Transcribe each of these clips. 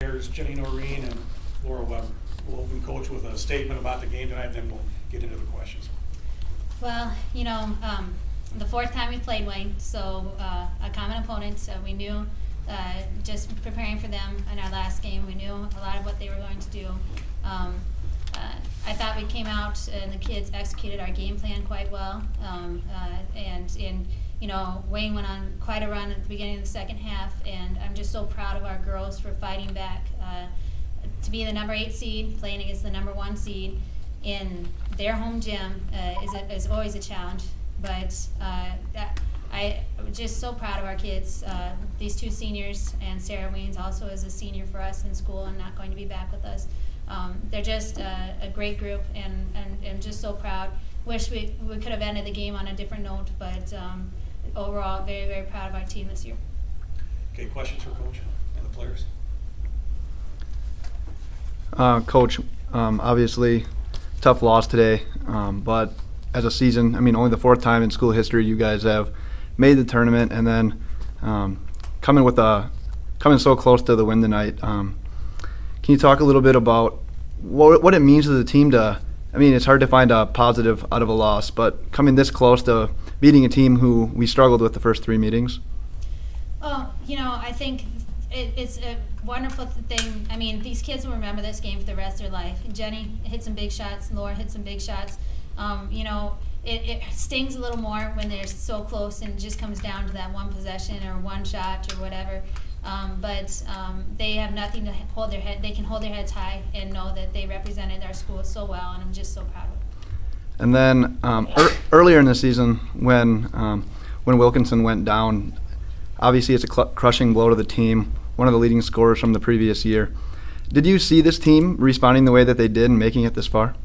There's Jennie, Noreen, and Laura Weber. We'll open coach with a statement about the game tonight, then we'll get into the questions. Well, the fourth time we played Wayne, so a common opponent. We knew just preparing for them in our last game, we knew a lot of what they were going to do. I thought we came out and the kids executed our game plan quite well. Wayne went on quite a run at the beginning of the second half, and I'm just so proud of our girls for fighting back. To be the number 8 seed, playing against the number 1 seed in their home gym is always a challenge. But I'm just so proud of our kids. These 2 seniors, and Sarah Weens also is a senior for us in school and not going to be back with us. They're just a great group, and just so proud. Wish we could have ended the game on a different note, but overall, very, very proud of our team this year. Okay, questions for Coach and the players? Coach, obviously tough loss today, but as a season, only the 4th time in school history you guys have made the tournament, and then coming so close to the win tonight. Can you talk a little bit about what it means to the team to, it's hard to find a positive out of a loss, but coming this close to beating a team who we struggled with the first 3 meetings? Well, I think it's a wonderful thing. These kids will remember this game for the rest of their life. Jennie hit some big shots, Laura hit some big shots. It stings a little more when they're so close and it just comes down to that one possession or one shot or whatever. But they have nothing to hold their head. They can hold their heads high and know that they represented our school so well, and I'm just so proud of them. And then earlier in the season, when Wilkinson went down, obviously it's a crushing blow to the team. One of the leading scorers from the previous year. Did you see this team responding the way that they did and making it this far?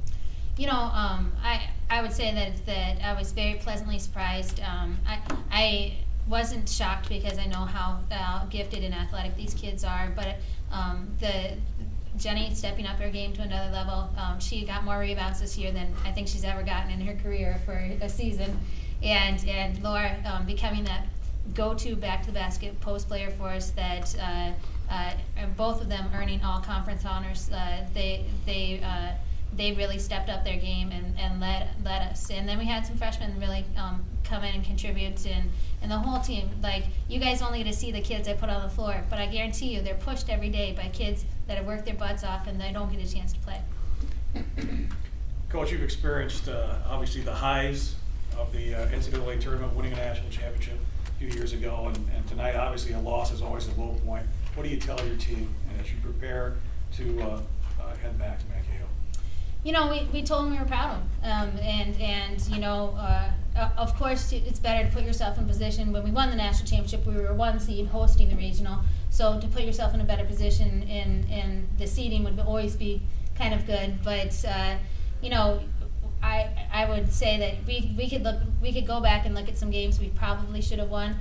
I would say that I was very pleasantly surprised. I wasn't shocked because I know how gifted and athletic these kids are, but Jennie stepping up her game to another level. She got more rebounds this year than I think she's ever gotten in her career for a season, and Laura becoming that go-to back-to-the-basket post player for us. That both of them earning all conference honors. They really stepped up their game and led us. And then we had some freshmen really come in and contribute, and the whole team. Like, you guys only get to see the kids I put on the floor, but I guarantee you they're pushed every day by kids that have worked their butts off and they don't get a chance to play. Coach, you've experienced obviously the highs of the NCAA tournament, winning a national championship a few years ago, and tonight obviously a loss is always a low point. What do you tell your team as you prepare to head back to Mankato? We told them we were proud of them, of course it's better to put yourself in position. When we won the national championship, we were 1 seed hosting the regional, so to put yourself in a better position in the seeding would always be kind of good. But I would say that we could go back and look at some games we probably should have won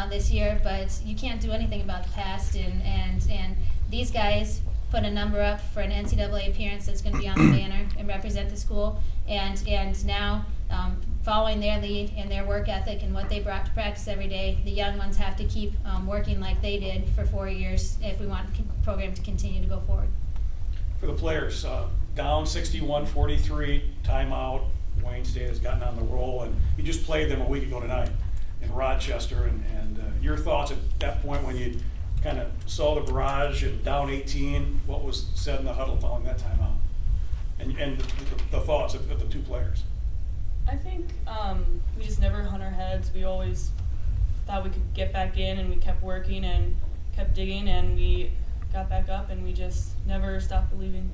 this year, but you can't do anything about the past, and these guys put a number up for an NCAA appearance that's going to be on the banner and represent the school, and now following their lead and their work ethic and what they brought to practice every day, the young ones have to keep working like they did for 4 years if we want the program to continue to go forward. For the players, down 61-43, timeout. Wayne State has gotten on the roll, and you just played them a week ago tonight in Rochester, and your thoughts at that point when you kind of saw the barrage and down 18, what was said in the huddle following that timeout, and the thoughts of the 2 players? I think we just never hung our heads. We always thought we could get back in, and we kept working and kept digging, and we got back up, and we just never stopped believing.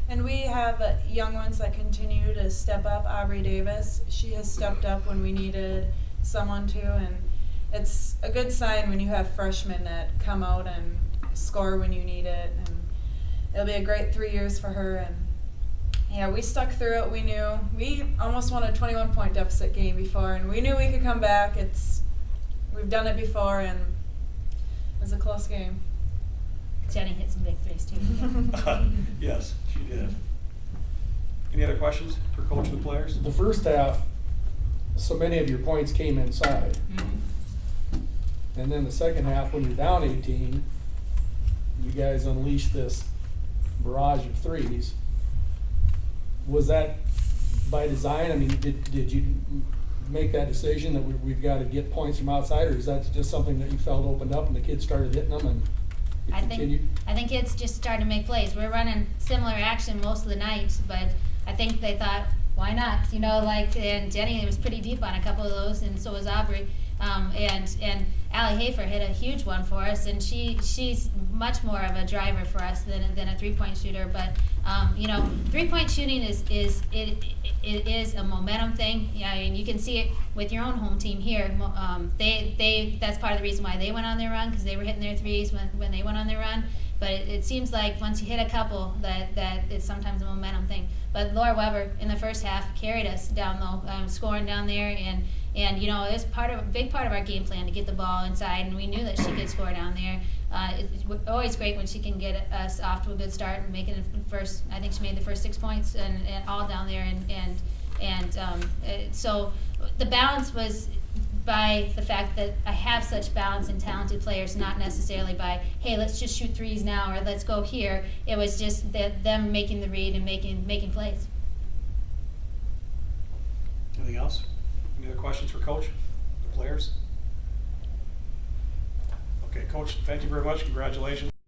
And we have young ones that continue to step up. Aubrey Davis, she has stepped up when we needed someone to, and it's a good sign when you have freshmen that come out and score when you need it, and it'll be a great 3 years for her. And yeah, we stuck through it. We knew we almost won a 21-point deficit game before, and we knew we could come back. We've done it before, and it was a close game. Jennie hit some big threes too. Yes, she did. Any other questions for Coach and the players? The first half, so many of your points came inside. And then the second half, when you're down 18, you guys unleashed this barrage of threes. Was that by design? I mean, did you make that decision that we've got to get points from outside, or is that just something that you felt opened up and the kids started hitting them and it continued? I think kids just started to make plays. We're running similar action most of the night, but I think they thought, why not? You know, like, and Jennie was pretty deep on a couple of those, and so was Aubrey. And Allie Hafer hit a huge one for us, and she's much more of a driver for us than a 3-point shooter. But you know, 3-point shooting is a momentum thing. Yeah, and you can see it with your own home team here. That's part of the reason why they went on their run, because they were hitting their threes when they went on their run. But it seems like once you hit a couple, that it's sometimes a momentum thing. But Laura Weber in the first half carried us down low, scoring down there, and you know, it was a big part of our game plan to get the ball inside, and we knew that she could score down there. It's always great when she can get us off to a good start and making the first. I think she made the first 6 points and all down there, so the balance was by the fact that I have such balanced and talented players, not necessarily by, hey, let's just shoot threes now or let's go here. It was just them making the read and making plays. Anything else? Any other questions for Coach, the players? Okay, Coach, thank you very much. Congratulations.